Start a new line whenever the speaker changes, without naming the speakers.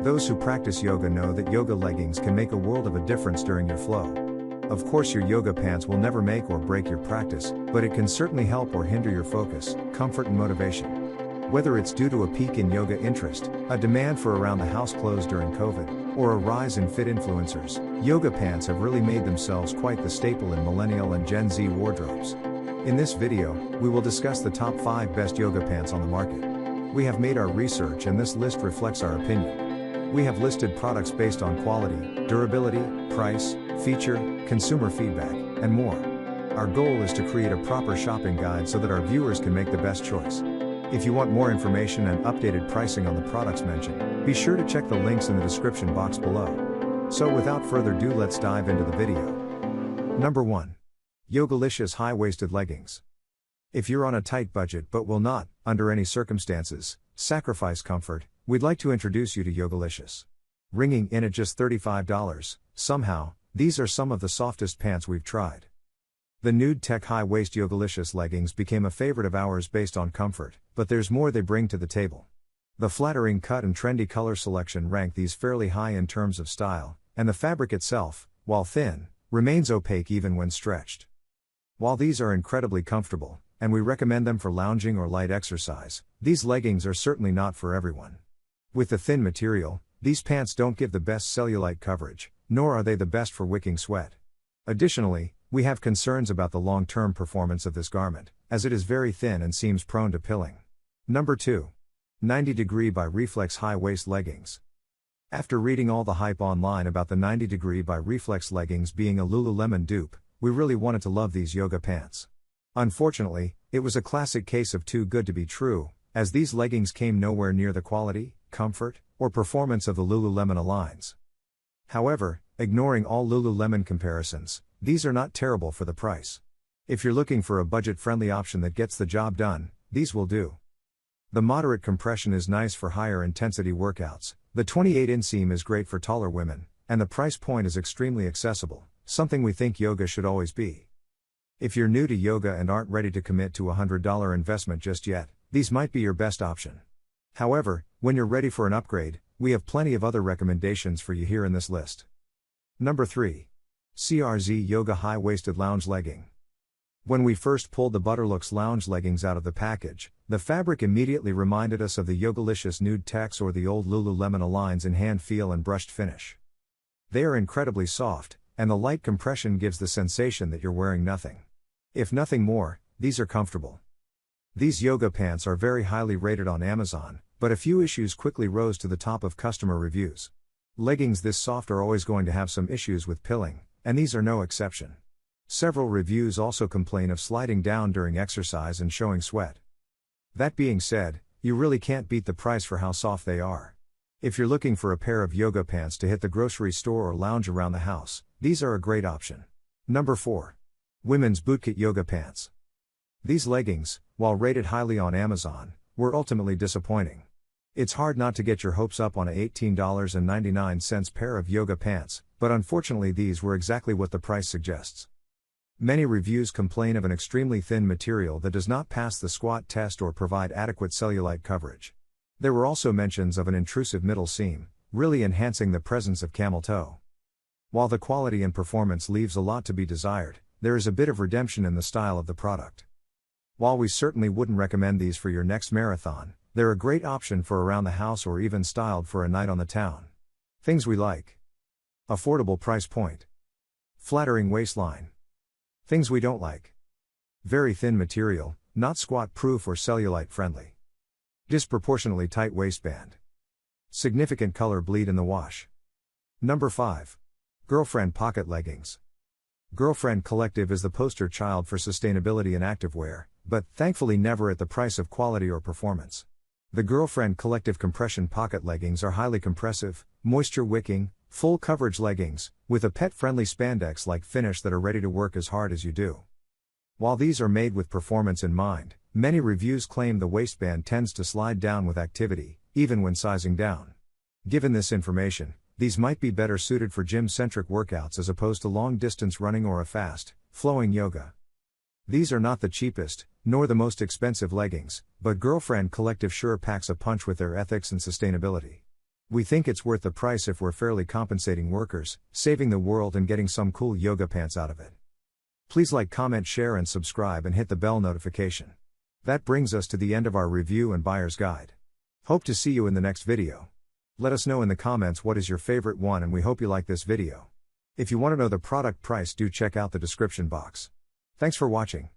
Those who practice yoga know that yoga leggings can make a world of a difference during your flow. Of course, your yoga pants will never make or break your practice, but it can certainly help or hinder your focus, comfort and motivation. Whether it's due to a peak in yoga interest, a demand for around-the-house clothes during COVID, or a rise in fit influencers, yoga pants have really made themselves quite the staple in millennial and Gen Z wardrobes. In this video, we will discuss the top 5 best yoga pants on the market. We have made our research and this list reflects our opinion. We have listed products based on quality, durability, price, feature, consumer feedback, and more. Our goal is to create a proper shopping guide so that our viewers can make the best choice. If you want more information and updated pricing on the products mentioned, be sure to check the links in the description box below. So without further ado, let's dive into the video. Number 1. Yogalicious High-Waisted Leggings. If you're on a tight budget but will not, under any circumstances, sacrifice comfort, we'd like to introduce you to Yogalicious. Ringing in at just $35, somehow, these are some of the softest pants we've tried. The Nude Tech high-waist Yogalicious leggings became a favorite of ours based on comfort, but there's more they bring to the table. The flattering cut and trendy color selection rank these fairly high in terms of style, and the fabric itself, while thin, remains opaque even when stretched. While these are incredibly comfortable, and we recommend them for lounging or light exercise, these leggings are certainly not for everyone. With the thin material, these pants don't give the best cellulite coverage, nor are they the best for wicking sweat. Additionally, we have concerns about the long-term performance of this garment, as it is very thin and seems prone to pilling. Number 2. 90 Degree by Reflex High-Waist Leggings. After reading all the hype online about the 90 Degree by Reflex leggings being a Lululemon dupe, we really wanted to love these yoga pants. Unfortunately, it was a classic case of too good to be true, as these leggings came nowhere near the quality, comfort, or performance of the Lululemon Aligns. However, ignoring all Lululemon comparisons, these are not terrible for the price. If you're looking for a budget-friendly option that gets the job done, these will do. The moderate compression is nice for higher intensity workouts, the 28 inseam is great for taller women, and the price point is extremely accessible, something we think yoga should always be. If you're new to yoga and aren't ready to commit to a $100 investment just yet, these might be your best option. However, when you're ready for an upgrade, we have plenty of other recommendations for you here in this list. Number 3. CRZ Yoga High-Waisted Lounge Legging. When we first pulled the Butterlooks lounge leggings out of the package, the fabric immediately reminded us of the Yogalicious Nude Techs or the old Lululemon Aligns in hand feel and brushed finish. They are incredibly soft, and the light compression gives the sensation that you're wearing nothing. If nothing more, these are comfortable. These yoga pants are very highly rated on Amazon, but a few issues quickly rose to the top of customer reviews. Leggings this soft are always going to have some issues with pilling, and these are no exception. Several reviews also complain of sliding down during exercise and showing sweat. That being said, you really can't beat the price for how soft they are. If you're looking for a pair of yoga pants to hit the grocery store or lounge around the house, these are a great option. Number 4. Women's Bootkit Yoga Pants. These leggings, while rated highly on Amazon, were ultimately disappointing. It's hard not to get your hopes up on a $18.99 pair of yoga pants, but unfortunately these were exactly what the price suggests. Many reviews complain of an extremely thin material that does not pass the squat test or provide adequate cellulite coverage. There were also mentions of an intrusive middle seam, really enhancing the presence of camel toe. While the quality and performance leaves a lot to be desired, there is a bit of redemption in the style of the product. While we certainly wouldn't recommend these for your next marathon, they're a great option for around the house or even styled for a night on the town. Things we like. Affordable price point. Flattering waistline. Things we don't like. Very thin material, not squat proof or cellulite friendly. Disproportionately tight waistband. Significant color bleed in the wash. Number 5. Girlfriend Pocket Leggings. Girlfriend Collective is the poster child for sustainability in activewear, but thankfully never at the price of quality or performance. The Girlfriend Collective compression pocket leggings are highly compressive, moisture-wicking, full coverage leggings, with a pet-friendly spandex-like finish that are ready to work as hard as you do. While these are made with performance in mind, many reviews claim the waistband tends to slide down with activity, even when sizing down. Given this information, these might be better suited for gym-centric workouts as opposed to long-distance running or a fast, flowing yoga. These are not the cheapest, nor the most expensive leggings, but Girlfriend Collective sure packs a punch with their ethics and sustainability. We think it's worth the price if we're fairly compensating workers, saving the world and getting some cool yoga pants out of it. Please like, comment, share and subscribe and hit the bell notification. That brings us to the end of our review and buyer's guide. Hope to see you in the next video. Let us know in the comments what is your favorite one and we hope you like this video. If you want to know the product price, do check out the description box. Thanks for watching.